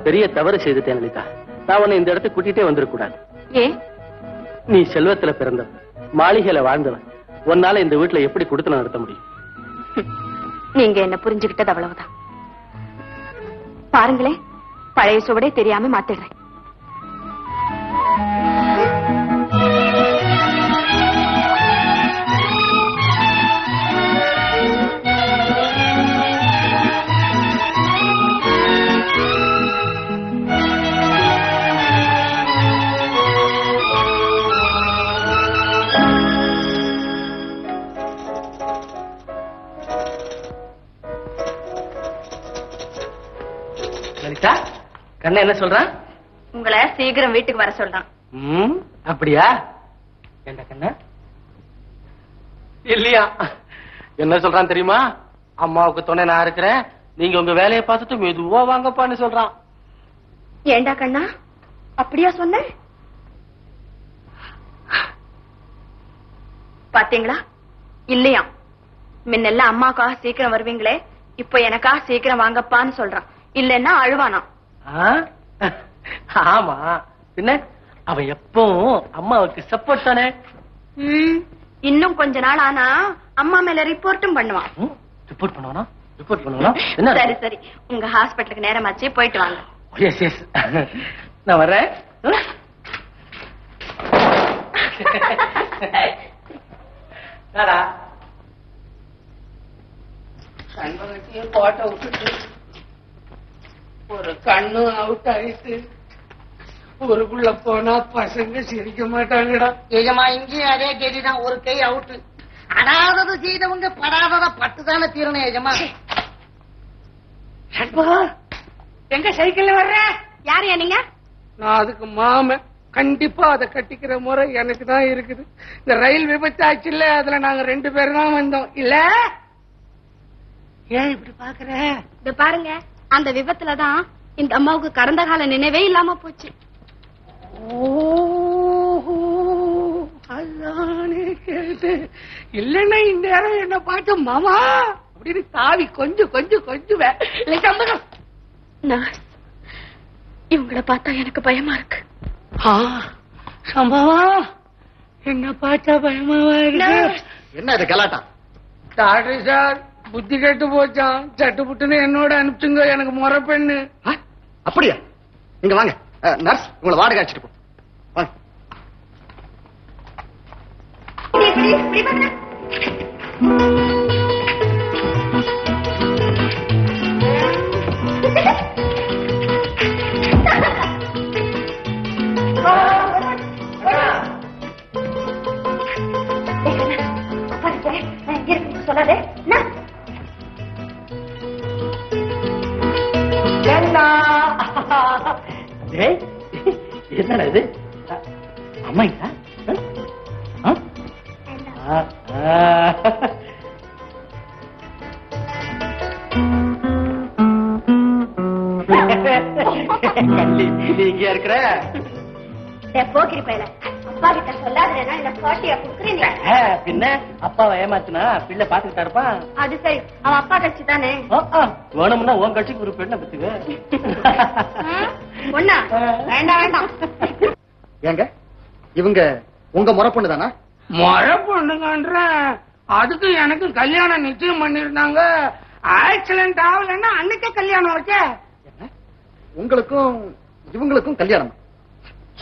நான் பெரிய தவறு செய்துட்டேன் லலிதா. நான் உன்னை இந்த இடத்துக்கு கூட்டிட்டே வந்துடக்கூடாது. ஏன்? நீ செல்வத்துல பிறந்தவன், மாளிகையில வாழ்ந்தவன். உன்னால இந்த வீட்டுல எப்படி கொடுத்து நடத்த முடியும்? நீங்க என்ன புரிஞ்சுகிட்டது அவ்வளவுதான். பாருங்களேன், பழைய சுவடே தெரியாம மாத்திடுறேன். லலிதா, கண்ணா என்ன சொல்றான்? உங்களை சீக்கிரம் வீட்டுக்கு வர சொல்றான். அப்படியா? என்ன கண்ணா? இல்லையா? என்ன சொல்றான் தெரியுமா? அம்மாவுக்கு துணை நான் இருக்கிறேன், நீங்க உங்க வேலையை பார்த்துட்டு மெதுவா வாங்கப்பான்னு சொல்றான். ஏண்டா கண்ணா, அப்படியா சொன்ன? பாத்தீங்களா? இல்லையா, முன்னெல்லாம் அம்மாக்காக சீக்கிரம் வருவீங்களே, இப்ப எனக்கா சீக்கிரம் வாங்கப்பான்னு சொல்றான். இல்லன்னா அழுவானா? ஆமா, பின்ன அவன் எப்பவும் அம்மாவுக்கு சப்போர்ட் தானே. இன்னும் கொஞ்ச நாள் ஆனா அம்மா மேல ரிப்போர்ட்டும் பண்ணுவான். ரிப்போர்ட் பண்ணுவானா? ரிப்போர்ட் பண்ணுவானா? என்ன? சரி சரி, உங்க ஹாஸ்பிட்டலுக்கு நேரமாச்சு, போயிட்டு வாங்க. எஸ் எஸ், நான் வர்றேன். கோட்டை விட்டுட்டு ஒரு கண்ணு அவுட் ஆயிட்டு ஊருக்குள்ள போனா பசங்க சிரிக்க மாட்டாங்கடா. எஜமா, இங்கேயும் அதே கேடிதான், ஒரு கை அவுட்டு. அடாதது செய்தவங்க படாதத பட்டுதானே தீரணும் எஜமா. எங்க சைக்கிள்ல வர்ற? யாரையா நீங்க? நான் அதுக்கு மாமன். கண்டிப்பா அதை கட்டிக்கிற முறை எனக்கு தான் இருக்குது. இந்த ரயில் விபத்து ஆச்சுல்ல, அதுல நாங்க 2 பேரும் தான் வந்தோம். இல்ல ஏன் இப்படி பாக்குற? இது பாருங்க, அந்த விபத்துலதான் இந்த அம்மாவுக்கு கடந்த கால நினைவே இல்லாம போச்சு. ஓஹோ, அதானே கேட்டு. இல்லன்னா இந்த நேரம் என்ன பார்த்து மாமா அப்படின்னு தாவி கொஞ்சம் கொஞ்சம் கொஞ்சுவேன். இவங்களை பார்த்தா எனக்கு பயமா இருக்கு. சம்பவம் என்ன பார்த்தா பயமாவா இருக்கு? என்ன இது கலாட்டா? டாக்டர் சார், புத்தி கெட்டு போச்சான், சட்டு புட்டுன்னு என்னோட அனுப்பிச்சுங்க, எனக்கு முறை பெண்ணு. அப்படியா? நீங்க வாங்க நர்ஸ், உங்களை வாடகை அடிச்சிட்டு போ. வாங்க. சொல்லாதே. என்னடா இது? அம்மா நீங்க இருக்கிற போக்கிரி பையல அப்பா கிட்ட சொல்லாதேன்னா என்ன பாட்டியா குடுக்குறீங்க? பின்ன அப்பாவை ஏமாத்துனா பிள்ளை பாத்துக்கிட்டா இருப்பான். அது சரி, அவன் அப்பா கட்சி தானே. வேணும்னா உன் கட்சிக்கு ஒரு பெண்ணை பத்துக்க. பொண்ணா? வேண்டாம் வேண்டாம். ஏங்க, இவங்க உங்க முறை பொண்ணு தானா? முறை பொண்ணுங்கன்ற அதுக்கு எனக்கு கல்யாணம் நிச்சயம் பண்ணிருந்தாங்க. ஆக்சிடென்ட் ஆகலன்னா அன்னைக்கே கல்யாணம் வச்ச. உங்களுக்கும் இவங்களுக்கும் கல்யாணம்?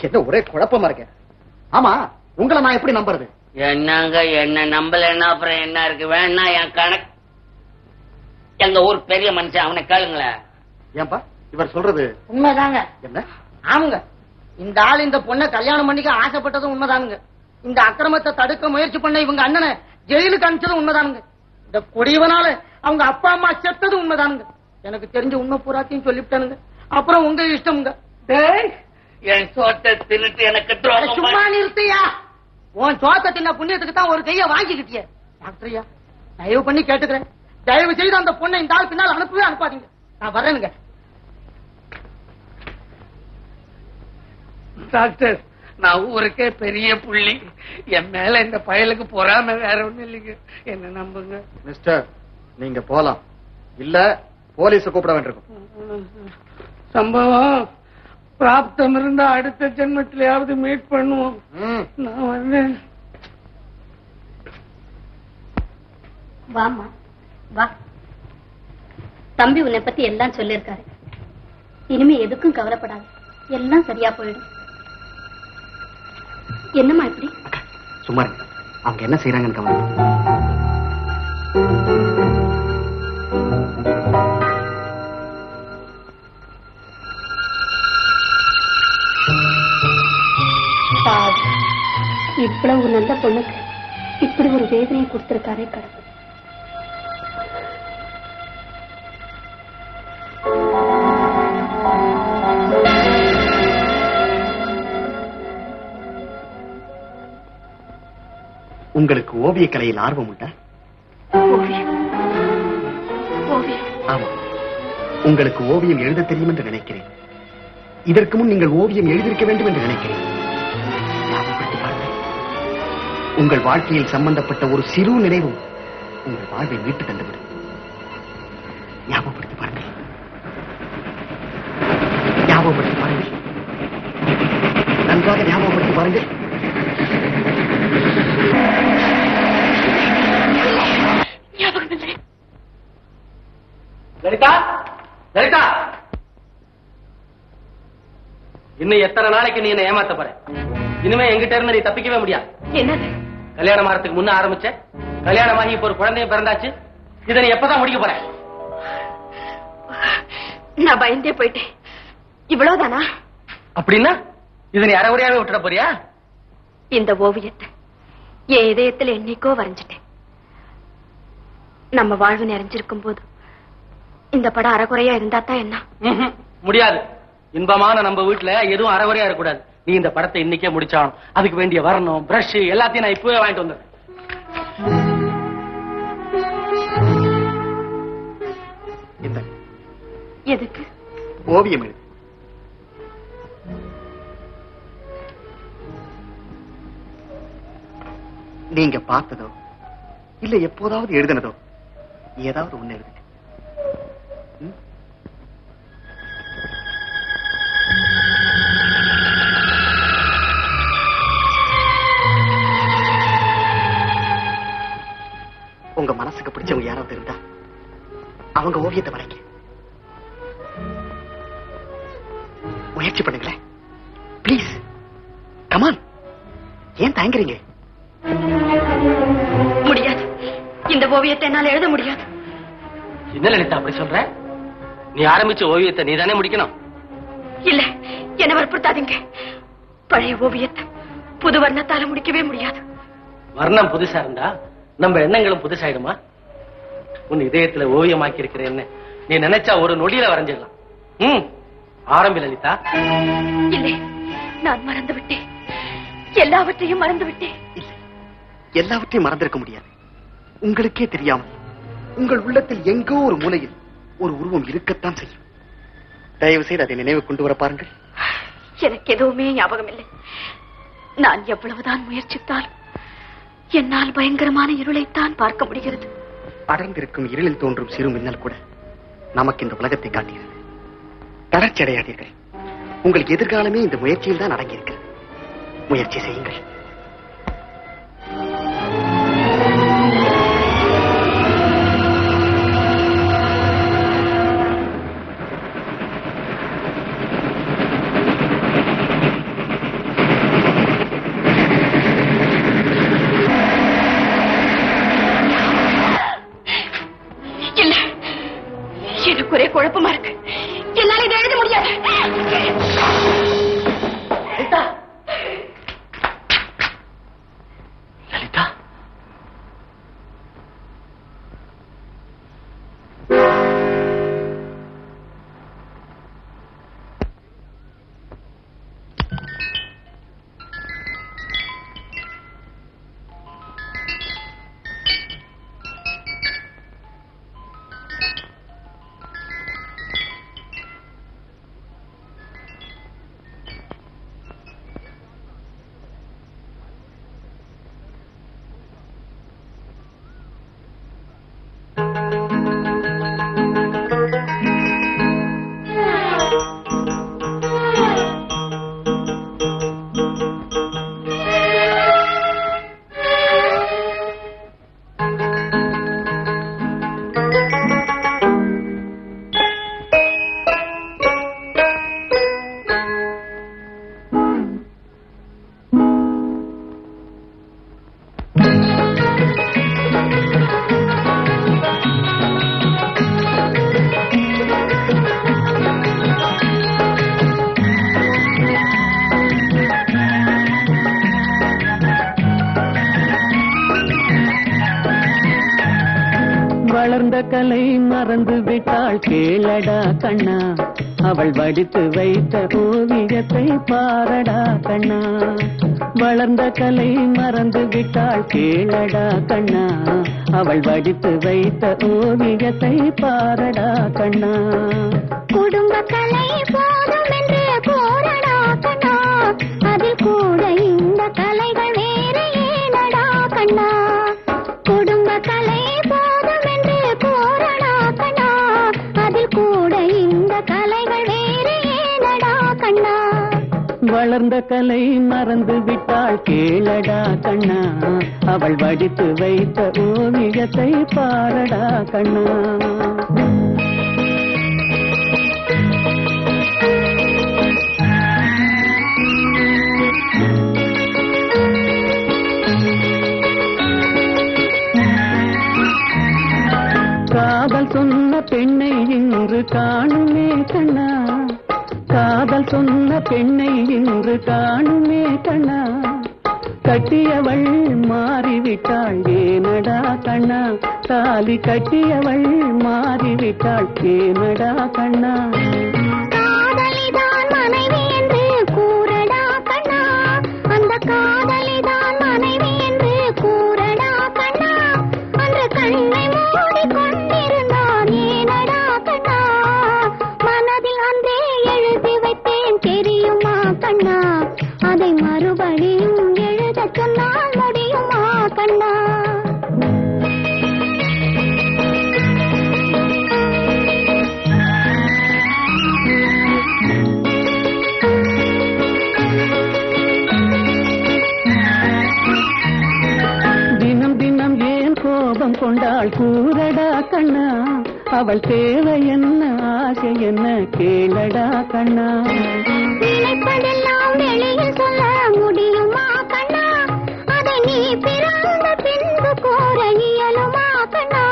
என்ன ஒரே குழப்பமா இருக்க. ஆமா, உங்களை நான் எப்படி நம்புறது? என்னங்க, என்ன நம்பலன்னா அப்புறம் என்ன இருக்கு? வேணா என் கணக்கு, எங்க ஊர் பெரிய மனுஷன், அவனை கேளுங்களேன். ஏன்பா இவர் சொல்றது உண்மைதாங்க? என்ன? ஆமாங்க, இந்த ஆள் இந்த பொண்ணை கல்யாணம் பண்ணிக்க ஆசைப்பட்டதும் உண்மைதானுங்க. இந்த அக்கிரமத்தை தடுக்க முயற்சி பண்ண இவங்க அண்ணனை ஜெயிலுக்கு அனுப்பிச்சதும் உண்மைதானுங்க. இந்த கொடியவனால அவங்க அப்பா அம்மா செத்ததும் உண்மைதானுங்க. எனக்கு தெரிஞ்ச உண்மை பூராத்தையும் சொல்லிவிட்டானுங்க. அப்புறம் உங்க இஷ்டம்ங்க. என் சோத்தை தின்னுட்டு எனக்கு சும்மா நிறுத்தியா? உன் சோத்தை தின்ன புண்ணியத்துக்கு தான் ஒரு கைய வாங்கிக்கிட்டிய. டாக்டரையா, தயவு பண்ணி கேட்டுக்கிறேன், தயவு செய்து அந்த பொண்ணை இந்த ஆள் பின்னால் அனுப்பவே அனுப்பாதீங்க. நான் வரேனுங்க. டாக்டர், நான் ஊருக்கே பெரிய புள்ளி. என் மேல இந்த பயலுக்கு பொறாம வேற ஒண்ணும் இல்லைங்க. என்ன நம்புங்க. மிஸ்டர், நீங்க போலாம், இல்ல போலீஸ கூப்பிட வேண்டியிருக்கும். சம்பவம் பிராப்தம் இருந்தா அடுத்த ஜென்மத்திலேயாவது மீட் பண்ணுவோம். நான் வந்தேன். வாமா வா. தம்பி உன்னை பத்தி எல்லாம் சொல்லிருக்காரு. இனிமே எதுக்கும் கவலைப்படாது, எல்லாம் சரியா போயிடும். என்னம்மா இப்படி? சும்மா அவங்க என்ன செய்யறாங்கன்னு கவனம். இவ்வளவு நல்ல பொண்ணுக்கு இப்படி ஒரு வேதனையை கொடுத்திருக்காரே கடவுள். உங்களுக்கு ஓவிய கலையில் ஆர்வம் உண்டா? ஆமா, உங்களுக்கு ஓவியம் எழுத தெரியும் என்று நினைக்கிறேன். இதற்கு முன் நீங்கள் ஓவியம் எழுதியிருக்க வேண்டும் என்று நினைக்கிறேன். உங்கள் வாழ்க்கையில் சம்பந்தப்பட்ட ஒரு சிறு நினைவும் உங்கள் வாழ்வை மீட்டு தந்துவிடும். ஞாபகப்படுத்தி பாருங்கள், ஞாபகப்படுத்தி பாருங்கள், நன்றாக ஞாபகப்படுத்தி பாருங்கள். லலிதா, லலிதா, இன்னும் எத்தனை நாளைக்கு நீ என்ன ஏமாத்த போற? இனிமே எங்கிட்ட இருந்து நீ தப்பிக்கவே முடியாது. என்னது? கல்யாணம் ஆறதுக்கு முன்ன ஆரம்பிச்ச, கல்யாணமாகி இப்ப ஒரு குழந்தையும் பிறந்தாச்சு. இதை நீ எப்பதான் முடிக்க போற? நான் பயந்தே போயிட்டேன். இவ்வளவுதானா? அப்படின்னா இதை நீ அரைகுறையாவே விட்டுட போறியா? இந்த ஓவியத்தை என் இதயத்துல என்னைக்கோ வரைஞ்சிட்டேன். நம்ம வாழ்வு நிறைஞ்சிருக்கும் போது இந்த படம் அரைகுறையா இருந்தா தான் என்ன? முடியாது. இன்பமான நம்ம வீட்டுல எதுவும் அரைகுறையா இருக்கக்கூடாது. நீ இந்த படத்தை இன்னைக்கே முடிச்சாலும் அதுக்கு வேண்டிய வர்ணம், பிரஷ் எல்லாத்தையும் நான் இப்பவே வாங்கிட்டு வந்தேன். எதுக்கு? ஓவியம் எழுது. நீங்க பார்த்ததோ இல்ல எப்போதாவது எழுதினதோ ஏதாவது ஒண்ணு எழுதுங்க. உங்க மனசுக்கு பிடிச்சவங்க யாராவது இருந்தா அவங்க ஓவியத்தை வரைங்க. முயற்சி பண்ணுங்களேன் பிளீஸ். கமான், ஏன் தயங்குறீங்க? முடியாது. இந்த ஓவியத்தை என்னால எழுத முடியாது. என்ன லலிதா அப்படி சொல்ற? நீ ஆரம்பிச்ச ஓவியத்தை நீ தானே முடிக்கணும். இல்ல, என்ன வற்புறுத்தாதீங்க. பழைய ஓவியத்தை புது வர்ணத்தால முடிக்கவே முடியாது. வர்ணம் புதுசா இருந்தா நம்ம எண்ணங்களும் புதுசாயிடுமா? உன் இதயத்துல ஓவியமாக்கி இருக்கிற என்ன நீ நினைச்சா ஒரு நொடியில வரைஞ்சிடலாம். ஆரம்பி லலிதா. இல்லை, நான் மறந்து விட்டேன். எல்லாவற்றையும் மறந்து விட்டேன். எல்லாவற்றையும் மறந்திருக்க முடியாது. உங்களுக்கே தெரியாமல் உங்கள் உள்ளத்தில் எங்கோ ஒரு மூலையில் ஒரு உருவம் இருக்கத்தான் செய்யும். தயவு செய்து அதை நினைவு கொண்டு வர பாருங்கள். எனக்கு எதுவுமே ஞாபகம் இல்லை. நான் எவ்வளவுதான் முயற்சித்தாலும் என்னால் பயங்கரமான இருளைத்தான் பார்க்க முடிகிறது. அடர்ந்திருக்கும் இருளில் தோன்றும் சிறு மின்னல் கூட நமக்கு இந்த உலகத்தை காட்டுகிறது. தளர்ச்சி அடையாதீர்கள். உங்களுக்கு எதிர்காலமே இந்த முயற்சியில் தான் அடங்கியிருக்கிறது. முயற்சி செய்யுங்கள். இல்ல, எனக்கு ஒரே குழப்பமா இருக்கு. என்னால இதை எழுத முடியாது. வளர்ந்த கலை மறந்து விட்டாள் கேளடா கண்ணா, அவள் வடித்து வைத்த ஓவியத்தை பாரடா கண்ணா. வளர்ந்த கலை மறந்து விட்டாள் கேளடா கண்ணா, அவள் வடித்து வைத்த ஓவியத்தை பாரடா கண்ணா. குடும்ப கலை போதும் என்று போரடா கண்ணா, அதில் கூட இந்த கலைகள் வேறு ஏனடா கண்ணா. குடும்ப கலை போதும் என்று போரடா கண்ணா, அதில் கூட இந்த கலைகள் வேறு ஏனடா கண்ணா. வளர்ந்த கலை மறந்து விட்டாள் கேளடா கண்ணா, அவள் வடித்து வைத்த ஓவியத்தை பாரடா கண்ணா. காதல் சொன்ன பெண்ணை இன்று காணுமே கண்ணா, காதல் சொன்ன பெண்ணை இன்று காணுமே கண்ணா. கட்டியவள் மாறிவிட்டாள் ஏனடா கண்ணா, தாலி கட்டியவள் மாறிவிட்டாள் ஏனடா கண்ணா. காதலிதான் மனைவி என்று கூறடா கண்ணா, அந்த காதலிதான் மனைவி என்று கூறடா கண்ணா. அன்று கண்ணை மூடி கொண்டிருந்தான் ஏனடா கண்ணா, மனதில் அன்றே எழுதி வைத்தேன் தெரியுமா கண்ணா, அதை மறுபடியும் எழுத சொன்னால் முடியுமா கண்ணா. தினம் தினம் ஏன் கோபம் கொண்டாள் கூறடா கண்ணா, அவள் தேவை என்ன ஆசை என்ன கேளடா கண்ணா. நினைப்பதெல்லாம் வெளியில் சொல்ல முடியுமா கண்ணா, அதை நீ பிறந்த பின்பு கூற இயலுமா கண்ணா.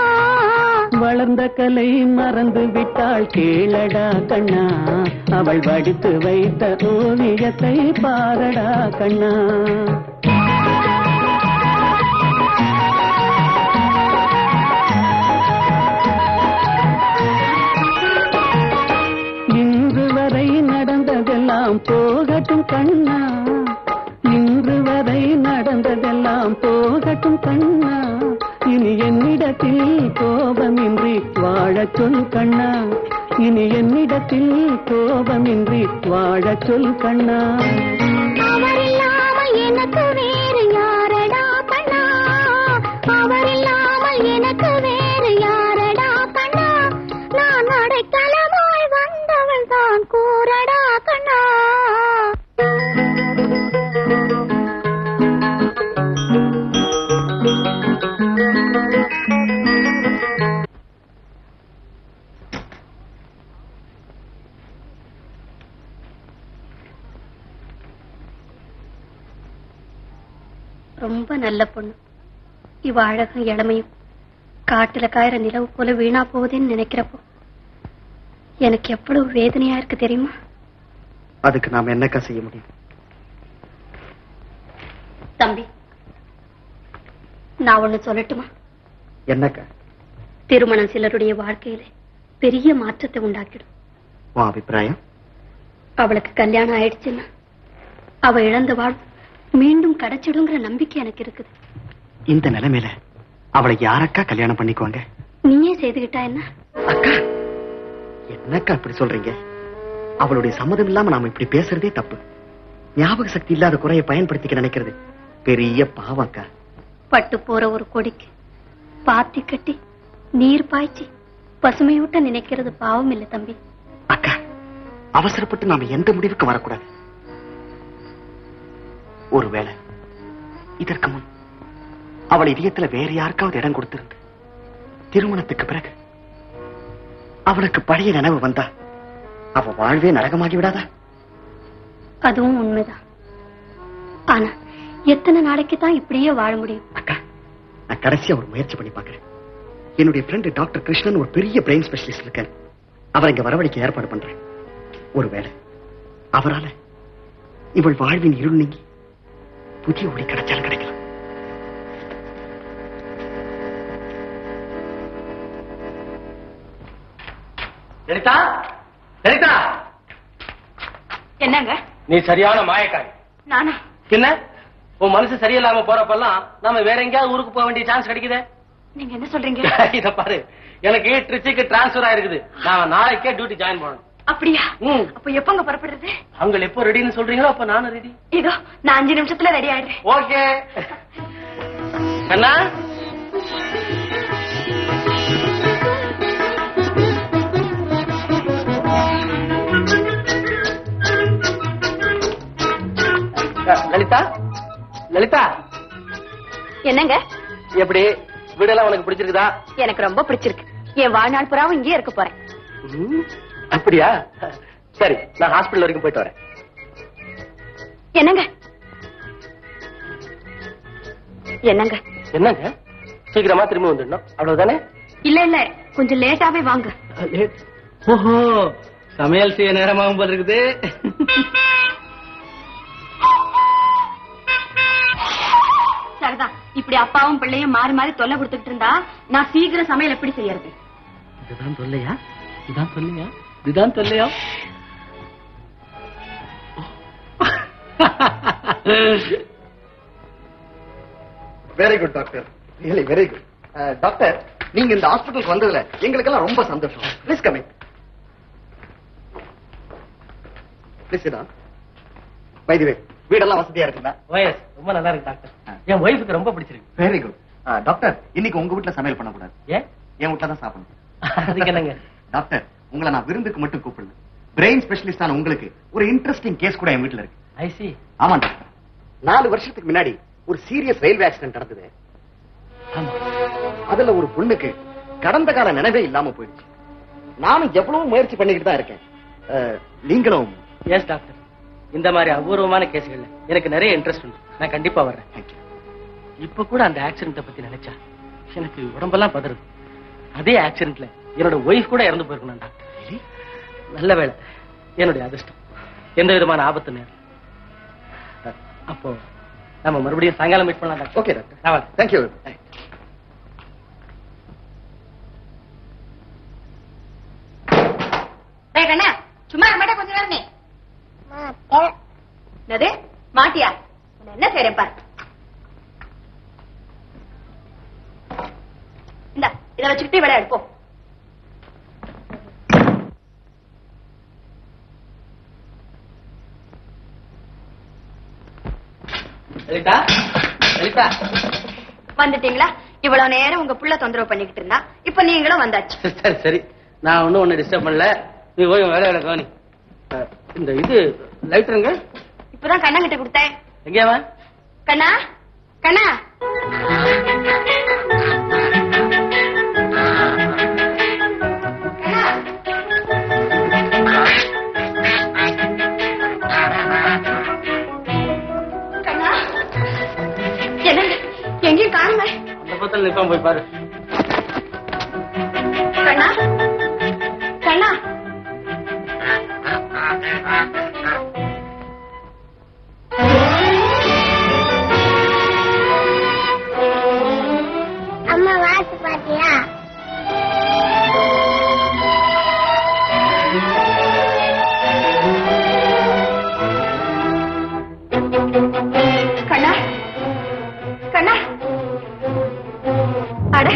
வளர்ந்த கலை மறந்து விட்டாள் கேளடா கண்ணா, அவள் வடித்து வைத்த ஓவியத்தை பாரடா கண்ணா. இன்று வரை நடந்ததெல்லாம் போகட்டும் கண்ணா, இன்று வரை நடந்ததெல்லாம் போகட்டும் கண்ணா. இனி என்னிடத்தில் கோபமின்றி வாழச் சொல் கண்ணா, இனி என்னிடத்தில் கோபமின்றி வாழச் சொல் கண்ணா. அவரில்லாமல் எனக்கு வேறு யாரடா கண்ணா, அவரில்லாமல் எனக்கு வேறு யாரடா கண்ணா. நான் அடைக்கலமாய் வந்தவள் தான் கூறடா கண்ணா. ரொம்ப நல்ல பொண்ணு. இவ அழகும் இளமையும் காட்டுல காயிற நிலவு போல வீணா போகுதுன்னு நினைக்கிறப்போ எனக்கு எவ்வளவு வேதனையா இருக்கு தெரியுமா. அதுக்கு நாம என்னக்கா செய்ய முடியும்? தம்பி, நான் ஒண்ணு சொல்லட்டுமா? என்னக்கா? திருமணம் சிலருடைய வாழ்க்கையில பெரிய மாற்றத்தை உண்டாக்கிடும். உன் அபிப்பிராயம்? அவளுக்கு கல்யாணம் ஆயிடுச்சுன்னா அவ இழந்த வாழ்வு மீண்டும் கிடைச்சிடுங்கிற நம்பிக்கை எனக்கு இருக்குது. இந்த நிலைமையில அவளை யாரக்கா கல்யாணம் பண்ணிக்குவாங்க? நீயே செய்துகிட்டா என்ன? அக்கா, என்னக்கா இப்படி சொல்றீங்க? அவளுடைய சம்மதம் இல்லாம நாம இப்படி பேசுறதே தப்பு. ஞாபக சக்தி இல்லாத குறையை பயன்படுத்திக்க நினைக்கிறது பெரிய பாவம் அக்கா. பட்டு போற ஒரு கொடிக்கு பாத்தி கட்டி நீர் பாய்ச்சி பசுமையூட்ட நினைக்கிறது பாவம் இல்ல தம்பி. அக்கா, அவசரப்பட்டு நாம எந்த முடிவுக்கு வரக்கூடாது. ஒருவேளை இதற்கு முன் அவள் இதயத்துல வேற யாருக்காவது இடம் கொடுத்திருந்து திருமணத்துக்கு பிறகு அவளுக்கு பழைய நினைவு வந்தா அவ வாழ்வே நரகமாகி விடாதா? அதுவும் உண்மைதான். ஆனா எத்தனை நாளைக்கு தான் இப்படியே வாழ முடியும்? அக்கா, நான் கடைசியா ஒரு முயற்சி பண்ணி பாக்குறேன். என்னுடைய ஃப்ரெண்ட் டாக்டர் கிருஷ்ணன் ஒரு பெரிய பிரெயின் ஸ்பெஷலிஸ்ட் இருக்காரு. அவரை இங்க வரவழைக்க ஏற்பாடு பண்றேன். ஒருவேளை அவரால இவள் வாழ்வின் இருள் நீங்கி புதிய ஒளி கிடைச்சாலும் கிடைக்கலாம். லலிதா, லலிதா, என்னங்க? நீ சரியான மாயக்காரி. நானா? என்ன உன் மனசு சரியில்லாம போறப்பெல்லாம் நாம வேற எங்கேயாவது ஊருக்கு போக வேண்டிய சான்ஸ் கிடைக்குதே. நீங்க என்ன சொல்றீங்க? இத பாரு, எனக்கு ட்ரிச்சிக்கு டிரான்ஸ்பர் ஆயிருக்குது. நான் நாளைக்கே டியூட்டி ஜாயின் பண்ணணும். அப்படியா? அப்ப எப்பங்க புறப்படுறது? அவங்க எப்போ ரெடின்னு சொல்றீங்களோ அப்ப நானும் ரெடி. இதோ நான் 5 நிமிஷத்துல ரெடி ஆயிடுறேன். ஓகே அண்ணா. லலிதா, லலிதா. என்னங்க? எப்படி வீடெல்லாம் உனக்கு பிடிச்சிருக்குதா? எனக்கு ரொம்ப பிடிச்சிருக்கு. என் வாழ்நாள் புறாவும் இங்கே இருக்க போறேன். அப்படியா? சரி, நான் ஹாஸ்பிடல் வரைக்கும் போயிட்டு வரேன். என்னங்க? என்னங்க? என்னங்க சீக்கிரமா திரும்ப வந்துடணும் அவ்வளவுதானே? இல்ல இல்ல, கொஞ்சம் லேட்டாவே வாங்க. ஓஹோ, சமையல் செய்ய நேரமாகும் போல இருக்குது. சரிதான், இப்படி அப்பாவும் பிள்ளையும் மாறி மாறி தொல்லை கொடுத்துட்டு இருந்தா நான் சீக்கிரம் சமையல் எப்படி செய்யறது? இதுதான் தொல்லையா? இதுதான் தொல்லையா? இதுதான் தொல்லையா? Very good doctor, really very good. Doctor, நீங்க இந்த ஹாஸ்பிட்டலுக்கு வந்ததுல எங்களுக்கெல்லாம் ரொம்ப சந்தோஷம். Please come in. Please sit down. By the way, வீடெல்லாம் வசதியா இருக்குதா? ஓஎஸ், ரொம்ப நல்லா இருக்கு டாக்டர். என் ஒய்ஃபுக்கு ரொம்ப பிடிச்சிருக்கு. Very good. டாக்டர், இன்னைக்கு உங்க வீட்டுல சமையல் பண்ணக்கூடாது. ஏன்? என் வீட்டுல தான் சாப்பிடணும். அதுக்கு என்னங்க? டாக்டர், உங்களை நான் விருந்துக்கு மட்டும் கூப்பிடல. பிரெயின் ஸ்பெஷலிஸ்டான உங்களுக்கு ஒரு இன்ட்ரெஸ்டிங் கேஸ் கூட என் வீட்டுல இருக்கு. ஐ சி. ஆமா டாக்டர், 4 வருஷத்துக்கு முன்னாடி ஒரு சீரியஸ் ரயில்வே ஆக்சிடென்ட் நடந்தது. அதுல ஒரு பொண்ணுக்கு கடந்த கால நினைவே இல்லாம போயிடுச்சு. நானும் எவ்வளவு முயற்சி பண்ணிக்கிட்டு தான் இருக்கேன். நீங்களும்? எஸ் டாக்டர், இந்த மாதிரி அபூர்வமான கேஸ்கள்ல எனக்கு நிறைய இன்ட்ரெஸ்ட் உண்டு. நான் கண்டிப்பா வர்றேன். இப்ப கூட அந்த ஆக்சிடென்ட் பத்தி நினைச்சா எனக்கு உடம்பெல்லாம் பதறுது. அதே ஆக்சிடென்ட்ல என்னோட ஒய்ஃப் கூட இறந்து போயிருக்கணும் டாக்டர். நல்ல வேளை, என்னுடைய அதிர்ஷ்டம். எந்த விதமான ஆபத்து நேரம். அப்போ நம்ம மறுபடியும் சாயங்காலம் மீட் பண்ணலாம் டாக்டர். Okay doctor, thank you. கண்ணா, சும்மா மாட்டா கொஞ்ச நேரம் நீ. என்னது மாட்டியா? என்ன செய்யறேன் பாரு. இந்த இதை வச்சுக்கிட்டே விளையாடு போ. லலிதா, லலிதா. வந்துட்டீங்களா? இவ்வளவு நேரம் உங்க புள்ள தொந்தரவு பண்ணிக்கிட்டு இருந்தா, இப்ப நீங்களும் வந்தாச்சு. சரி சரி, நான் ஒண்ணு டிஸ்டர்ப் பண்ணல. நீ போய் வேலையோட கவனி. இந்த இது லைட்டருங்க இப்பதான் கண்ணா கிட்ட கொடுத்தேன். எங்கேயாவா? கண்ணா, கண்ணா. கண்ணா, என்னங்க எங்கேயும் காணுங்க? அந்த பக்கத்துல நிப்பாம போய் பாரு. கண்ணா, கண்ணா. அம்மா வாசு பாத்தியா? கண்ணா, கண்ணா. அட,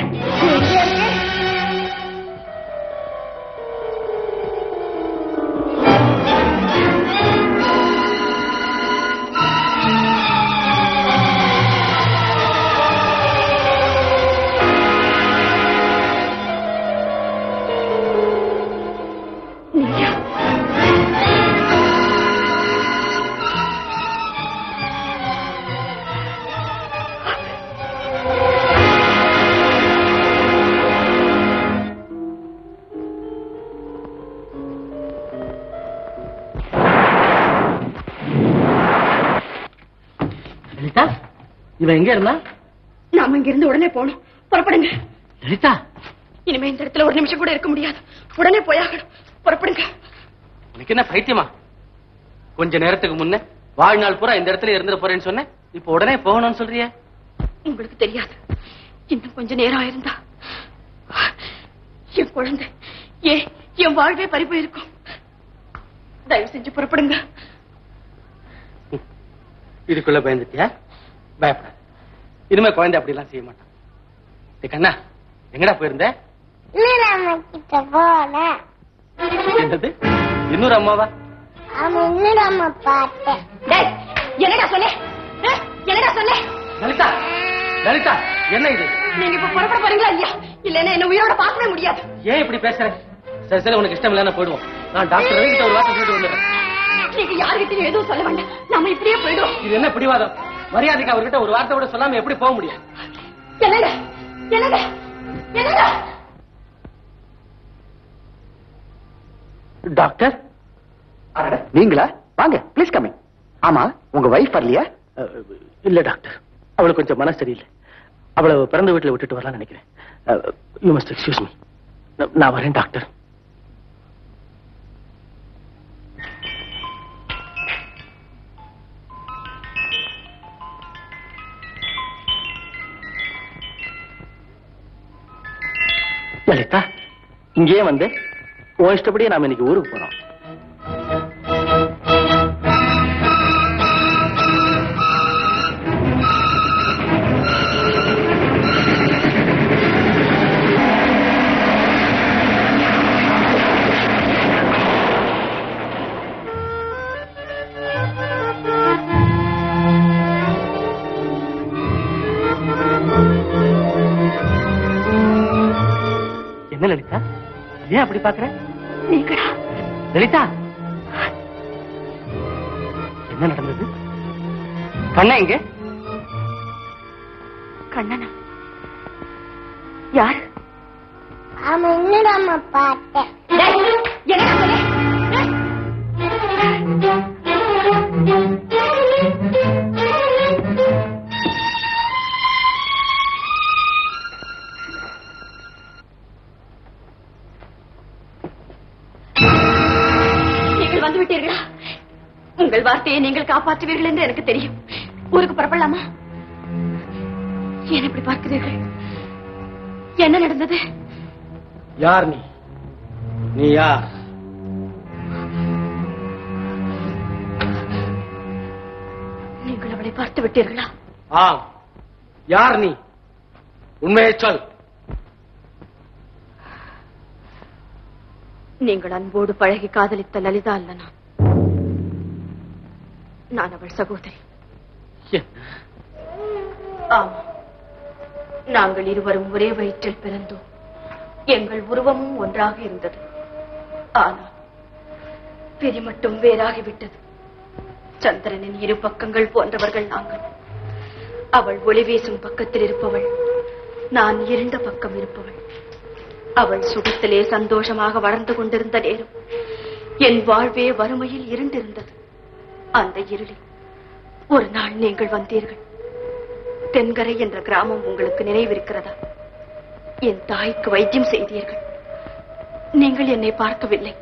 லலிதா, இவன் எங்க இருந்தா? நாம இங்க இருந்து உடனே போகணும். புறப்படுங்க. லலிதா, இனிமே இந்த இடத்துல ஒரு நிமிஷம் கூட இருக்க முடியாது. உடனே போயாகணும். புறப்படுங்க. எனக்கு என்ன பைத்தியமா? கொஞ்ச நேரத்துக்கு முன்ன வாழ்நாள் பூரா இந்த இடத்துல இருந்துட போறேன்னு சொன்னேன். இப்ப உடனே போகணும்னு சொல்றிய? உங்களுக்கு தெரியாது, இன்னும் கொஞ்ச நேரம் ஆயிருந்தா என் குழந்தை என் வாழ்வே பறிப்பு இருக்கும். தயவு செஞ்சு புறப்படுங்க. இதுக்குள்ள பயந்துட்டியா? பயப்படாது. இனிமே குழந்தை அப்படி எல்லாம் செய்ய மாட்டான். கண்ணா, எங்கடா போயிருந்த? என்னது, இன்னொரு அம்மாவா? என்னடா சொல்ல? என்னடா சொல்ல? லலிதா, லலிதா, என்ன இது? நீங்க இப்ப புறப்பட போறீங்களா இல்லையா? இல்லன்னா என்ன உயிரோட பார்க்கவே முடியாது. ஏன் இப்படி பேசுற? சரி சரி, உனக்கு இஷ்டம் இல்லைன்னா போயிடுவோம். நான் டாக்டர் ரவிகிட்ட ஒரு வார்த்தை சொல்லிட்டு வந்துடுறேன். நீங்க யாருகிட்டையும் எதுவும் சொல்ல வேண்டாம். நாம இப்படியே போயிடுவோம். இது என்ன பிடிவாதம்? மரியாதைக்கு அவர்கிட்ட ஒரு வார்த்தை கூட சொல்லாம எப்படி போக முடியும்? என்னங்க என்னங்க என்னங்க? டாக்டர் நீங்களா? வாங்க, ப்ளீஸ் கமிங். ஆமா, உங்க வைஃப் வரலையா? இல்ல டாக்டர், அவளுக்கு கொஞ்சம் மனசு சரியில்லை. அவளை பிறந்த வீட்டுல விட்டுட்டு வரலாம்னு நினைக்கிறேன். You must excuse me. நான் வரேன் டாக்டர். லலிதா, இங்கேயே வந்து உன் இஷ்டப்படியே நாம இன்னைக்கு ஊருக்கு போறோம். என்ன லலிதா, ஏன் அப்படி பாக்குற? லலிதா, என்ன நடந்தது? கண்ணா எங்க? கண்ணனா? யார்? பார்த்தேன். என்னடா சொல்ல? வந்து விட்டீர்களா? உங்கள் வார்த்தையை நீங்கள் காப்பாற்றுவீர்கள் என்று எனக்கு தெரியும். ஊருக்கு புறப்படலாமா? ஏன் இப்படி பார்க்கிறீர்கள்? என்ன நடந்தது? யார் நீ? நீ யார்? நீங்கள் அவளை பார்த்து விட்டீர்களா? ஆம். யார் நீ? உண்மையை சொல். நீங்கள் அன்போடு பழகி காதலித்த லலிதா அல்ல நான் அவள் சகோதரி. ஆமா, நாங்கள் இருவரும் ஒரே வயிற்றில் பிறந்தோம். எங்கள் உருவமும் ஒன்றாக இருந்தது. ஆனால் பிரி மட்டும் வேறாகிவிட்டது. சந்திரனின் இரு பக்கங்கள் போன்றவர்கள் நாங்கள். அவள் ஒளி வீசும் பக்கத்தில் இருப்பவள், நான் இருண்ட பக்கம் இருப்பவள். அவள் சுகத்திலே சந்தோஷமாக வளர்ந்து கொண்டிருந்த நேரம் என் வாழ்வே வறுமையில் இருண்டிருந்தது. அந்த இருளில் ஒரு நாள் நீங்கள் வந்தீர்கள். தென்கரை என்ற கிராமம் உங்களுக்கு நினைவிருக்கிறதா? என் தாய்க்கு வைத்தியம் செய்தீர்கள். நீங்கள் என்னை பார்க்கவில்லை.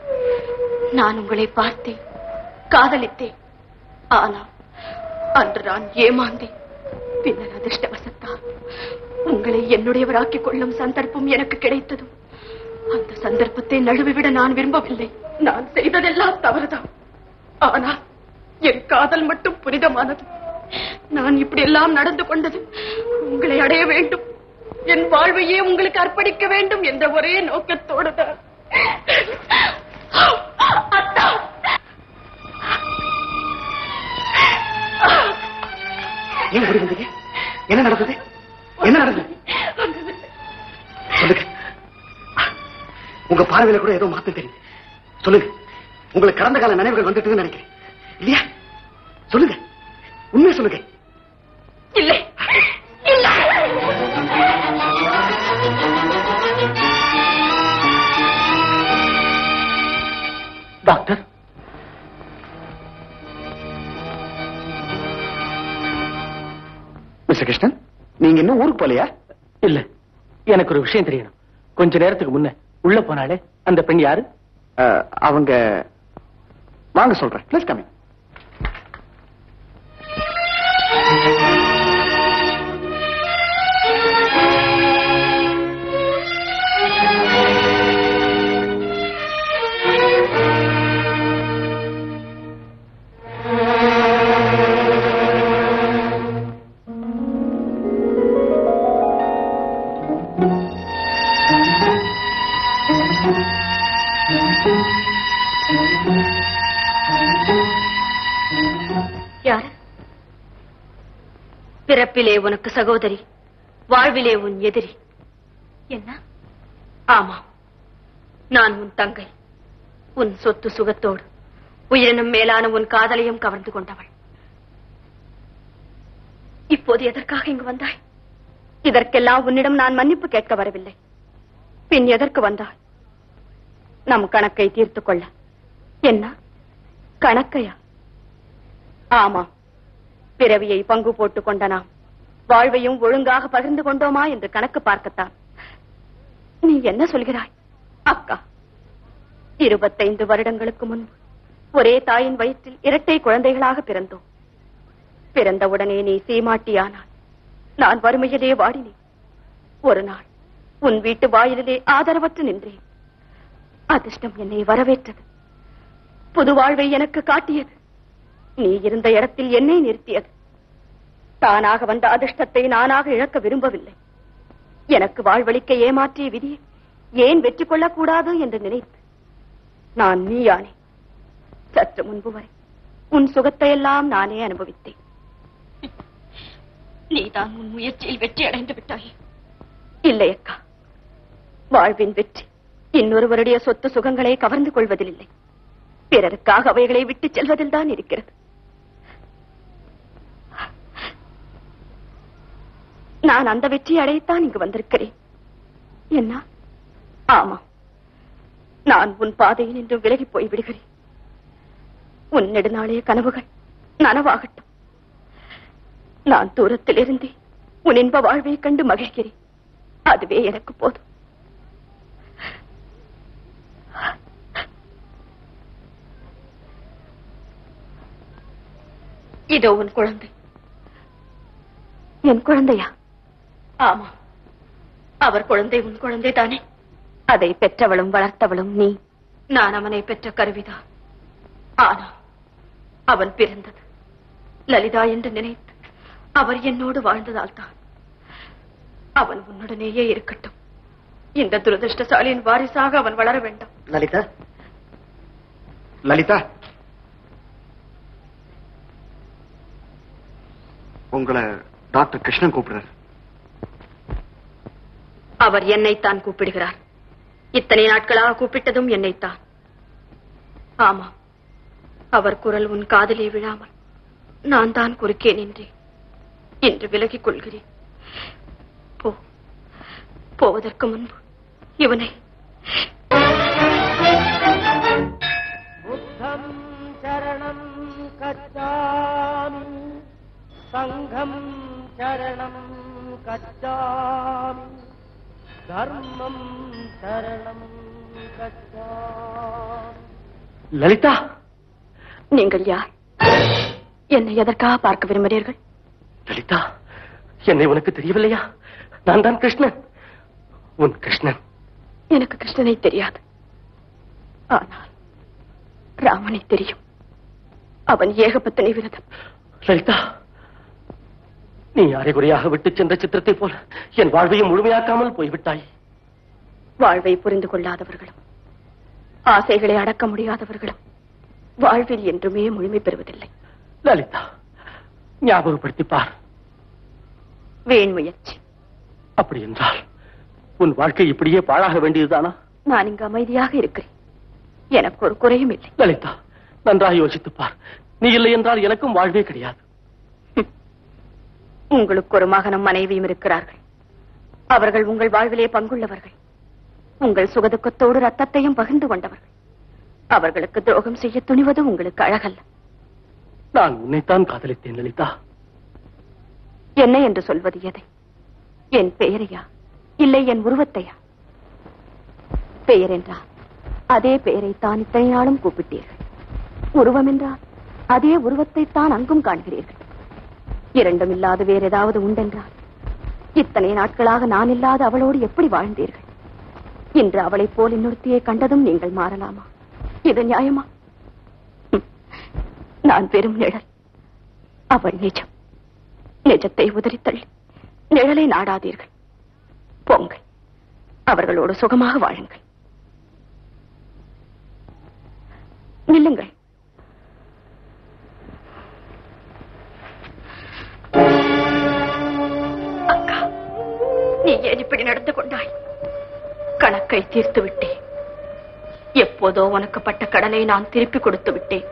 நான் உங்களை பார்த்தேன், காதலித்தேன். ஆனால் அன்று நான் ஏமாந்தேன். பின்னர் அதிர்ஷ்டவசத்தால் உங்களை என்னுடையவராக்கிக் கொள்ளும் சந்தர்ப்பம் எனக்கு கிடைத்ததும் அந்த சந்தர்ப்பத்தை நழுவிவிட நான் விரும்பவில்லை. நான் செய்ததெல்லாம் தவறுதான். ஆனால் என் காதல் மட்டும் புனிதமானது. நான் இப்படி எல்லாம் நடந்து கொண்டது உங்களை அடைய வேண்டும், என் வாழ்வையே உங்களுக்கு அர்ப்பணிக்க வேண்டும் என்ற ஒரே நோக்கத்தோடு தான். என்ன நடந்தது? என்ன நடந்தது? சொல்லுங்க. உங்க பார்வையில கூட ஏதோ மாற்றம் தெரியுது. சொல்லுங்க. உங்களுக்கு கடந்த கால நினைவுகள் வந்துட்டு நினைக்கிறேன் இல்லையா? சொல்லுங்க, உண்மை சொல்லுங்க. இல்லை இல்லை. டாக்டர், மிஸ்டர் கிருஷ்ணன், நீங்க இன்னும் ஊருக்கு போலையா? இல்ல, எனக்கு ஒரு விஷயம் தெரியணும். கொஞ்ச நேரத்துக்கு முன்ன உள்ள போனாலே அந்த பெண் யாரு? அவங்க வாங்க சொல்றேன். Please coming. யார்? பிறப்பிலே உனக்கு சகோதரி, வாழ்விலே உன் எதிரி. என்ன? ஆமா, நான் உன் தங்கை. உன் சொத்து சுகத்தோடு உயிரினும் மேலான உன் காதலையும் கவர்ந்து கொண்டவள். இப்போது எதற்காக இங்கு வந்தாய்? இதற்கெல்லாம் உன்னிடம் நான் மன்னிப்பு கேட்க வரவில்லை. பின் எதற்கு வந்தாய்? நம் கணக்கை தீர்த்துக் கொள்ள. என்ன கணக்கையா? ஆமா, பிறவியை பங்கு போட்டுக் கொண்ட நாம் வாழ்வையும் ஒழுங்காக பகிர்ந்து கொண்டோமா என்று கணக்கு பார்க்கத்தான். நீ என்ன சொல்கிறாய்? அக்கா, 25 வருடங்களுக்கு முன்பு ஒரே தாயின் வயிற்றில் இரட்டை குழந்தைகளாக பிறந்தோம். பிறந்தவுடனே நீ சீமாட்டியானாள். நான் வறுமையிலே வாடினேன். ஒரு நாள் உன் வீட்டு வாயிலே ஆதரவற்று நின்றேன். அதிர்ஷ்டம் என்னை வரவேற்றது. புது வாழ்வை எனக்கு காட்டியது. நீ இருந்த இடத்தில் என்னை நிறுத்தியது. தானாக வந்த அதிர்ஷ்டத்தை நானாக இழக்க விரும்பவில்லை. எனக்கு வாழ்வளிக்க ஏமாற்றிய விதியை ஏன் வெற்றி கொள்ளக்கூடாது என்று நினைத்து நான் நீயானே. சற்று முன்பு வரை உன் சுகத்தை எல்லாம் நானே அனுபவித்தேன். நீதான் உன் முயற்சியில் வெற்றி அடைந்து விட்டாய். இல்லை அக்கா, வாழ்வின் வெற்றி இன்னொருவருடைய சொத்து சுகங்களை கவர்ந்து கொள்வதில் இல்லை, பிறருக்காக அவைகளை விட்டு செல்வதில் தான் இருக்கிறது. நான் அந்த வெற்றி அடையத்தான் இங்கு வந்திருக்கிறேன். என்ன? ஆமா, நான் உன் பாதையில் நின்று விலகி போய் விடுகிறேன். உன் நெடுநாளைய கனவுகள் நனவாகட்டும். நான் தூரத்தில் இருந்தே உன் இன்ப வாழ்வை கண்டு மகிழ்கிறேன். அதுவே எனக்கு போதும். இதோ உன் குழந்தை. என் குழந்தையா? ஆமா, அவர் குழந்தை உன் குழந்தை தானே. அதை பெற்றவளும் வளர்த்தவளும் நீ. நான் அவனை பெற்ற கருவிதான். ஆனா அவன் பிறந்தது லலிதா என்று நினைத்து அவர் என்னோடு வாழ்ந்ததால் தான். அவன் உன்னுடனேயே இருக்கட்டும். இந்த துரதிருஷ்டசாலியின் வாரிசாக அவன் வளர வேண்டும். லலிதா, லலிதா, உங்களை டாக்டர் கிருஷ்ணன் கூப்பிடுறார். அவர் என்னைத்தான் கூப்பிடுகிறார். இத்தனை நாட்களாக கூப்பிட்டதும் என்னைத்தான். ஆமா, அவர் குரல் உன் காதலே விழாமல் நான் தான் குறுக்கே நின்றேன். இன்று விலகிக் கொள்கிறேன். போவதற்கு முன்பு இவனை புத்தம் சரணம் கச்சாமி சங்கம் சரணம் கச்சாமி தர்மம் சரணம் கச்சாமி. லலிதா, நீங்கள் யார்? என்னை எதற்காக பார்க்க விரும்புகிறீர்கள்? லலிதா, என்னை உனக்கு தெரியவில்லையா? நான் தான் கிருஷ்ணன், உன் கிருஷ்ணன். எனக்கு கிருஷ்ணனை தெரியாது, ஆனால் ராமனை தெரியும். அவன் ஏகபத்தினி விரதம். லலிதா, நீ அரைகுறையாக விட்டு சென்ற சித்திரத்தை போல என் வாழ்வையும் முழுமையாக்காமல் போய்விட்டாய். வாழ்வை புரிந்து கொள்ளாதவர்களும் ஆசைகளை அடக்க முடியாதவர்களும் வாழ்வில் என்றுமே முழுமை பெறுவதில்லை. லலிதா, ஞாபகப்படுத்திப்பார். வீண் முயற்சி. அப்படி என்றால் உன் வாழ்க்கை இப்படியே பாழாக வேண்டியதுதானா? நான் இங்கு அமைதியாக இருக்கிறேன். எனக்கு ஒரு குறையும் இல்லை. லலிதா, நன்றாக யோசித்துப்பார். நீ இல்லை என்றால் எனக்கும் வாழ்வே கிடையாது. உங்களுக்கு ஒரு மகனும் மனைவியும் இருக்கிறார்கள். அவர்கள் உங்கள் வாழ்விலே பங்குள்ளவர்கள். உங்கள் சுகதுக்கத்தோடு ரத்தத்தையும் பகிர்ந்து கொண்டவர்கள். அவர்களுக்கு துரோகம் செய்ய துணிவது உங்களுக்கு அழகல்ல. நான் உன்னைத்தான் காதலித்தேன் லலிதா. என்ன என்று சொல்வது எதை? என் பெயரையா, இல்லை என் உருவத்தையா? பெயர் என்றால் அதே பெயரை தான் இத்தனை நாளும் கூப்பிட்டீர்கள். உருவம் என்றால் அதே உருவத்தை தான் அங்கும் காண்கிறீர்கள். இரண்டும் இல்லாத வேறு ஏதாவது உண்டென்றால் இத்தனை நாட்களாக நான் இல்லாத அவளோடு எப்படி வாழ்ந்தீர்கள்? இன்று அவளை போல் இன்னொருத்தியை கண்டதும் நீங்கள் மாறலாமா? இது நியாயமா? நான் வெறும் நிழல், அவள் நிஜம். நிஜத்தை உதறித்தள்ளி நிழலை நாடாதீர்கள். போங்கள், அவர்களோடு சுகமாக வாழுங்கள். செய்து கொண்டாய். கணக்கை தீர்த்து விட்டேன். எப்போதோ உனக்கு பட்ட கடனை நான் திருப்பி கொடுத்து விட்டேன்.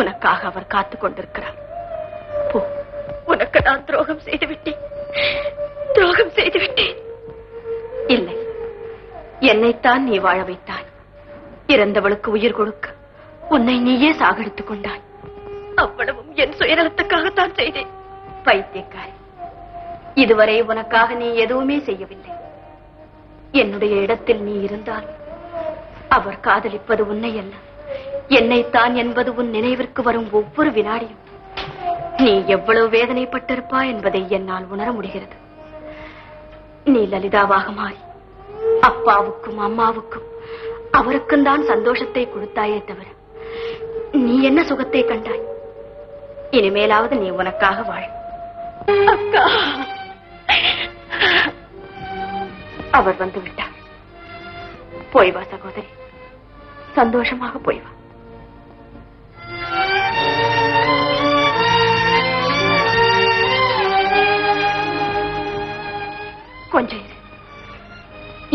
உனக்காக அவர் காத்துக் கொண்டிருக்கிறார். போ, உனக்கு நான் துரோகம் செய்து விட்டேன். துரோகம் செய்து விட்டேன். இல்லை, என்னைத்தான் நீ வாழ வைத்தாய். இறந்தவளுக்கு உயிர் கொடுக்க உன்னை நீயே சாகடித்துக் கொண்டாய். அவ்வளவும் என் சுயநலத்துக்காகத்தான் செய்தேன். பைத்தியக்காரி, இதுவரை உனக்காக நீ எதுவுமே செய்யவில்லை. என்னுடைய இடத்தில் நீ இருந்தால் அவர் காதலிப்பது உன்னை அல்ல, என்னைத்தான் என்பது உன் நினைவிற்கு வரும் ஒவ்வொரு வினாடியும் நீ எவ்வளவு வேதனைப்பட்டிருப்பா என்பதை என்னால் உணர முடிகிறது. நீ லலிதாவாக மாறி அப்பாவுக்கும் அம்மாவுக்கும் அவருக்கும் தான் சந்தோஷத்தை கொடுத்தாயே தவிர நீ என்ன சுகத்தை கண்டாய்? இனிமேலாவது நீ உனக்காக வாழ். அக்கா, அவர் வந்து விட்டார். போய் வா சகோதரி, சந்தோஷமாக போய் வா. கொஞ்சம் இரு.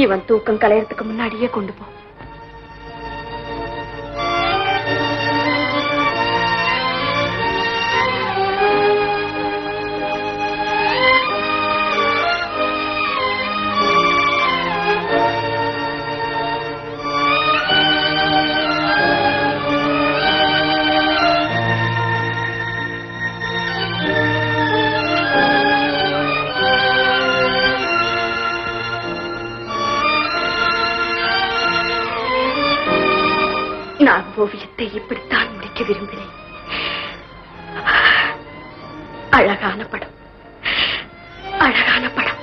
இவன் தூக்கம் கலையறதுக்கு முன்னாடியே கொண்டு போ. நான் ஓவியத்தை இப்படித்தான் முடிக்க விரும்பினேன். அழகான படம், அழகான படம்.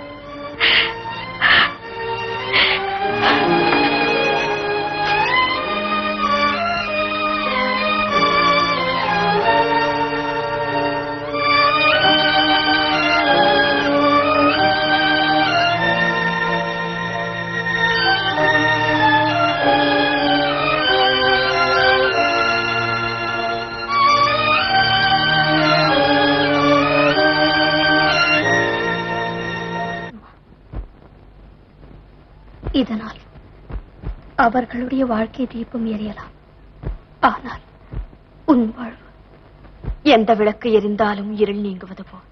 இதனால் அவர்களுடைய வாழ்க்கை தீபம் எரியலாம். ஆனால் உன் வாழ்வு எந்த விளக்கு எரிந்தாலும் இருள் நீங்குவது போல்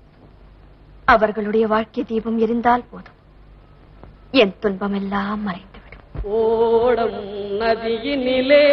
அவர்களுடைய வாழ்க்கை தீபம் எரிந்தால் போதும், என் துன்பம் எல்லாம் மறைந்துவிடும். ஓடம் நதியினிலே